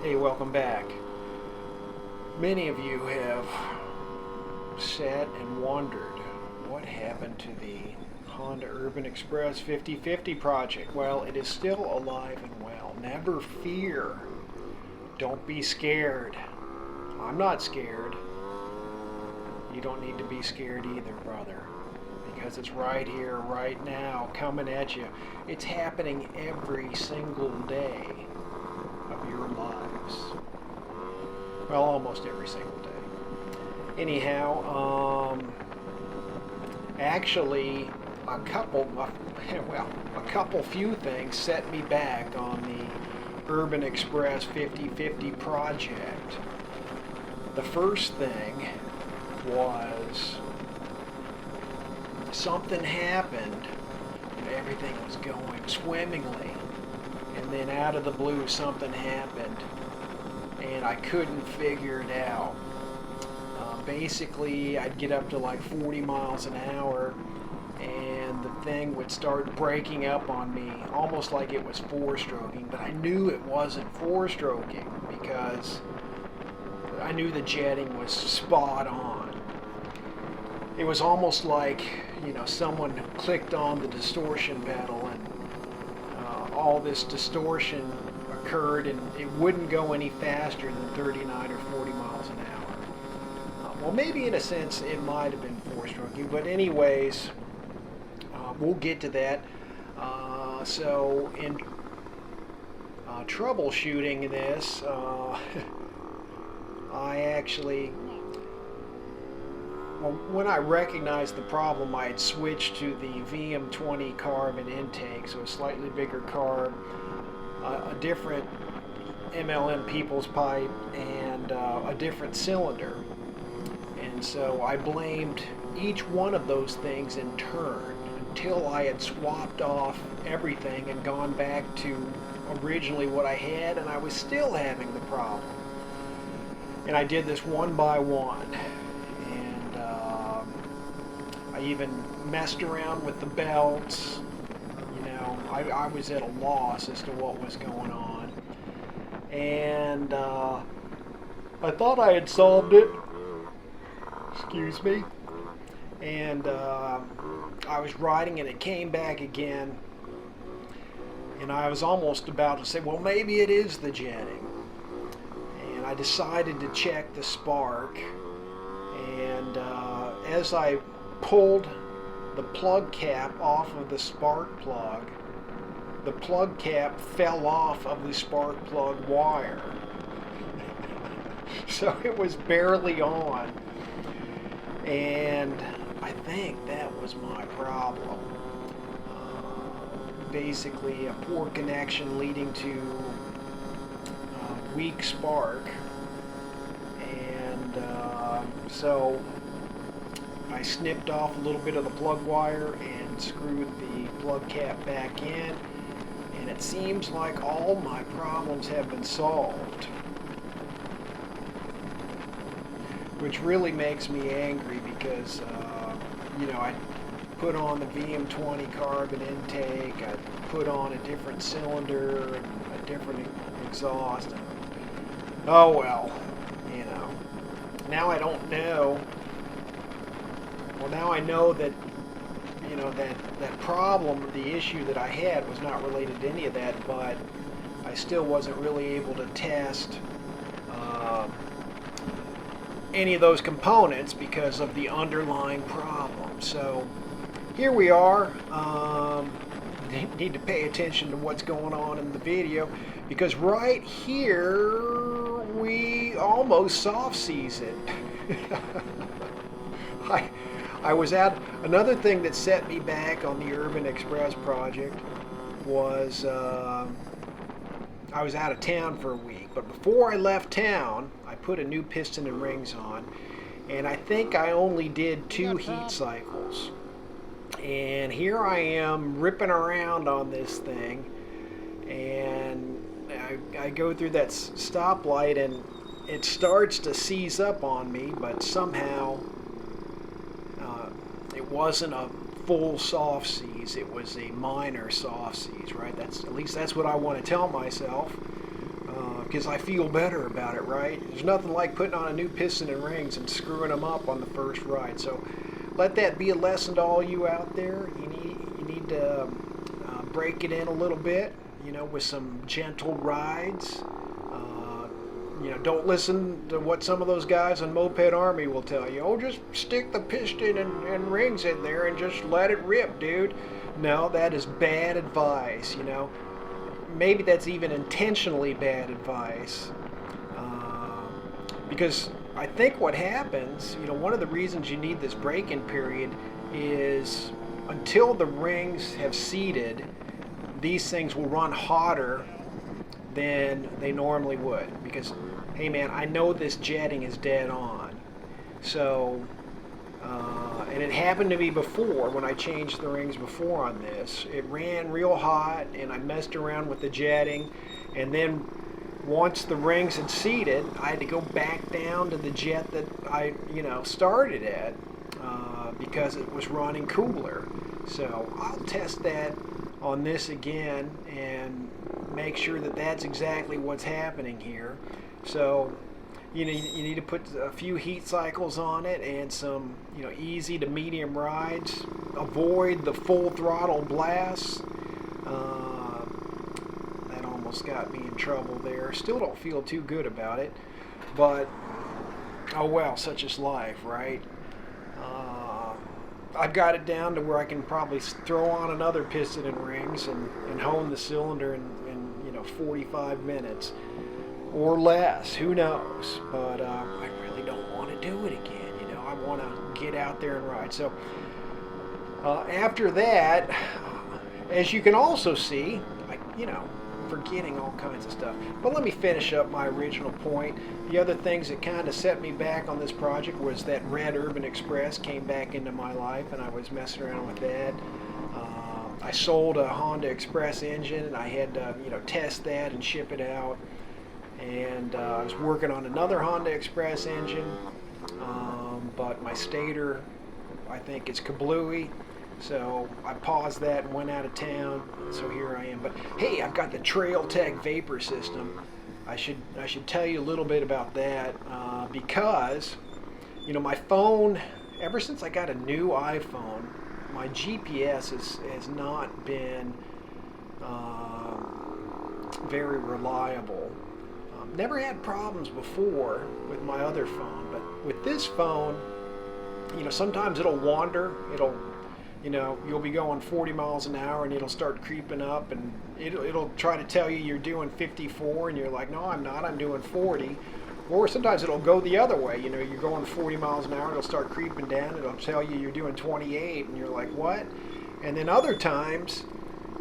Hey, welcome back. Many of you have sat and wondered what happened to the Honda Urban Express 5050 project. Well, it is still alive and well. Never fear. Don't be scared. I'm not scared. You don't need to be scared either, brother, because it's right here, right now, coming at you. It's happening every single day of your lives. Well, almost every single day. Anyhow, actually, few things set me back on the Urban Express 5050 project. The first thing was something happened and everything was going swimmingly, and then out of the blue something happened and I couldn't figure it out. Basically, I'd get up to like 40 miles an hour and the thing would start breaking up on me, almost like it was four-stroking, but I knew it wasn't four-stroking because I knew the jetting was spot on. It was almost like, someone clicked on the distortion pedal and all this distortion occurred and it wouldn't go any faster than 39 or 40 miles an hour. Well, maybe in a sense it might have been four-stroking, but anyways, we'll get to that. So in troubleshooting this, I actually, when I recognized the problem, I had switched to the VM20 carb and intake, so a slightly bigger carb, a different MLM people's pipe, and a different cylinder. And so I blamed each one of those things in turn until I had swapped off everything and gone back to originally what I had, and I was still having the problem. And I did this one by one. And I even messed around with the belts. I was at a loss as to what was going on. And I thought I had solved it. Excuse me. And I was riding and it came back again. And I was almost about to say, well, maybe it is the jetting. And I decided to check the spark. And as I pulled the plug cap off of the spark plug, the plug cap fell off of the spark plug wire. So it was barely on. And I think that was my problem. Basically, a poor connection leading to weak spark. And so I snipped off a little bit of the plug wire and screwed the plug cap back in. And it seems like all my problems have been solved, which really makes me angry because, I put on the VM20 carbon intake, I put on a different cylinder and a different exhaust. And, oh well, now I don't know. Well, now I know that, that problem, the issue that I had was not related to any of that, but I still wasn't really able to test any of those components because of the underlying problem. So here we are. Need to pay attention to what's going on in the video because right here we almost soft seas it. I was out. Another thing that set me back on the Urban Express project was I was out of town for a week. But before I left town, I put a new piston and rings on, and I think I only did 2 heat cycles. And here I am ripping around on this thing, and I go through that stoplight, and it starts to seize up on me, but somehow it wasn't a full soft seize. It was a minor soft seize, right? At least that's what I want to tell myself. because I feel better about it, right? There's nothing like putting on a new piston and rings and screwing them up on the first ride. So let that be a lesson to all you out there. You need to break it in a little bit, with some gentle rides. Don't listen to what some of those guys on Moped Army will tell you. Oh, just stick the piston and rings in there and just let it rip, dude. No, that is bad advice, Maybe that's even intentionally bad advice. Because I think what happens, one of the reasons you need this break-in period is until the rings have seated, these things will run hotter than they normally would. Because, hey man, I know this jetting is dead on. So, and it happened to me before when I changed the rings before on this. It ran real hot and I messed around with the jetting, and then once the rings had seated, I had to go back down to the jet that I started at because it was running cooler. So I'll test that on this again and make sure that that's exactly what's happening here. So you need to put a few heat cycles on it and some easy to medium rides. Avoid the full throttle blasts. That almost got me in trouble there. Still don't feel too good about it, but oh well, such is life, right? I've got it down to where I can probably throw on another piston and rings and hone the cylinder in 45 minutes. Or less, who knows? But I really don't want to do it again. I want to get out there and ride. So after that, as you can also see, forgetting all kinds of stuff. But let me finish up my original point. The other things that kind of set me back on this project was that red Urban Express came back into my life, and I was messing around with that. I sold a Honda Express engine, and I had to test that and ship it out. And I was working on another Honda Express engine, but my stator, I think, is kablooey. So I paused that and went out of town. So here I am. But hey, I've got the Trailtech vapor system. I should tell you a little bit about that because my phone, ever since I got a new iPhone, my GPS has not been very reliable. Never had problems before with my other phone, but with this phone, sometimes it'll wander. You'll be going 40 miles an hour and it'll start creeping up, and it'll try to tell you you're doing 54 and you're like, no, I'm not, I'm doing 40. Or sometimes it'll go the other way. You're going 40 miles an hour, it'll start creeping down, it'll tell you you're doing 28 and you're like, what? And then other times,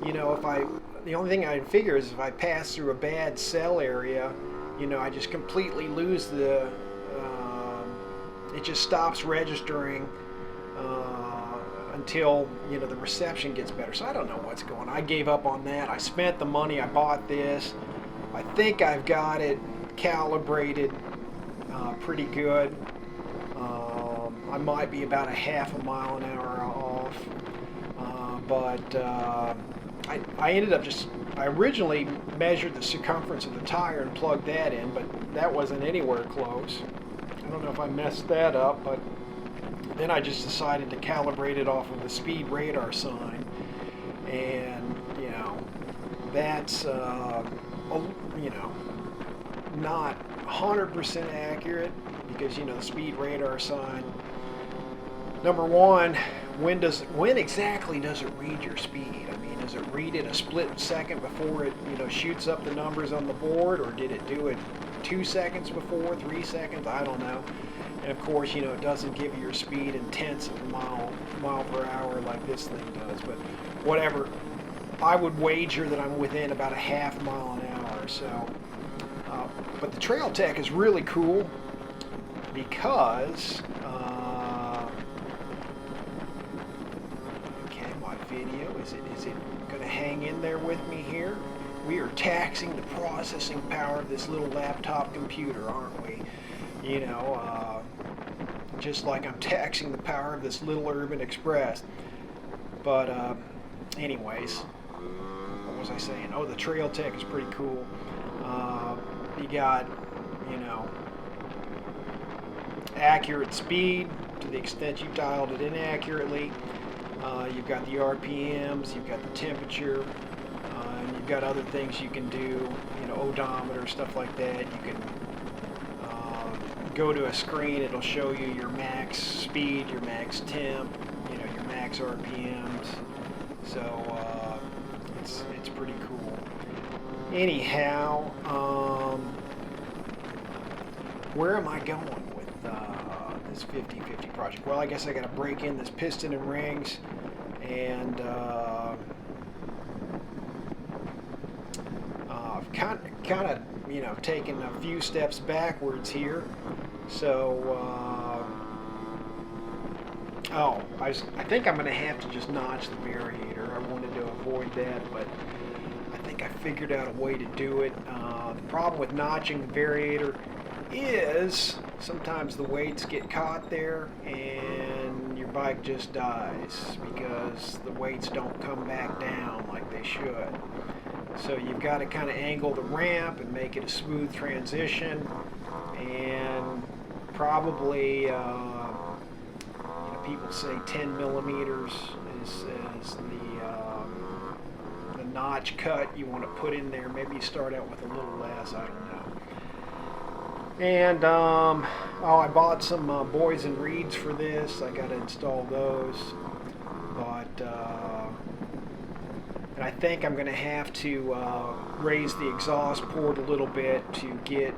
the only thing I figure is if I pass through a bad cell area, I just completely lose it just stops registering until, the reception gets better. So I don't know what's going on. I gave up on that. I spent the money. I bought this. I think I've got it calibrated pretty good. I might be about a half a mile an hour off. But I ended up I originally measured the circumference of the tire and plugged that in, but that wasn't anywhere close. I don't know if I messed that up, but then I just decided to calibrate it off of the speed radar sign. And, that's, not 100% accurate because, the speed radar sign, number one, when exactly does it read your speed? I mean, does it read it a split second before it, shoots up the numbers on the board, or did it do it 2 seconds before, 3 seconds? I don't know. And of course, it doesn't give you your speed in tenths of a mile per hour like this thing does. But whatever, I would wager that I'm within about a half mile an hour. So, but the Trailtech is really cool because. Video. Is it going to hang in there with me here? We are taxing the processing power of this little laptop computer, aren't we? Just like I'm taxing the power of this little Urban Express. But anyways, what was I saying? Oh, the Trailtech is pretty cool. You got, you know, accurate speed to the extent you dialed it in accurately. You've got the RPMs, you've got the temperature, and you've got other things you can do, you know, odometer, stuff like that. You can go to a screen, it'll show you your max speed, your max temp, you know, your max RPMs. So it's pretty cool. Anyhow, where am I going with this 50/50 project? Well, I guess I got to break in this piston and rings, and I've kind of you know taken a few steps backwards here. So I think I'm going to have to just notch the variator. I wanted to avoid that, but I think I figured out a way to do it. The problem with notching the variator is sometimes the weights get caught there and your bike just dies because the weights don't come back down like they should. So you've got to kind of angle the ramp and make it a smooth transition, and probably you know, people say 10 millimeters is the notch cut you want to put in there. Maybe you start out with a little less, I don't know. And I bought some boys and reeds for this. I got to install those, but and I think I'm going to have to raise the exhaust port a little bit to get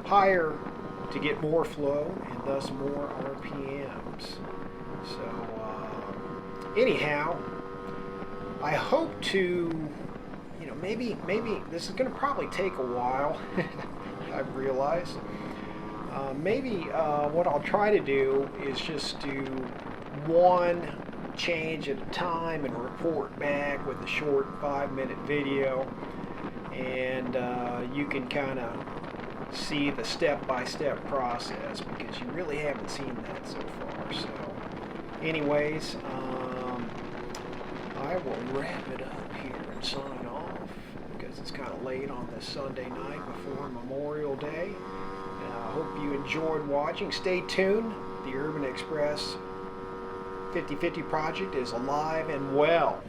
higher, to get more flow and thus more RPMs. So anyhow, I hope to, you know, maybe this is going to probably take a while. I've realized. Maybe what I'll try to do is just do one change at a time and report back with a short 5-minute video, and you can kind of see the step-by-step process, because you really haven't seen that so far. So anyways, I will wrap it up here and sign off, because it's kind of late on this Sunday night before Memorial Day. I hope you enjoyed watching. Stay tuned. The Urban Express 50/50 project is alive and well.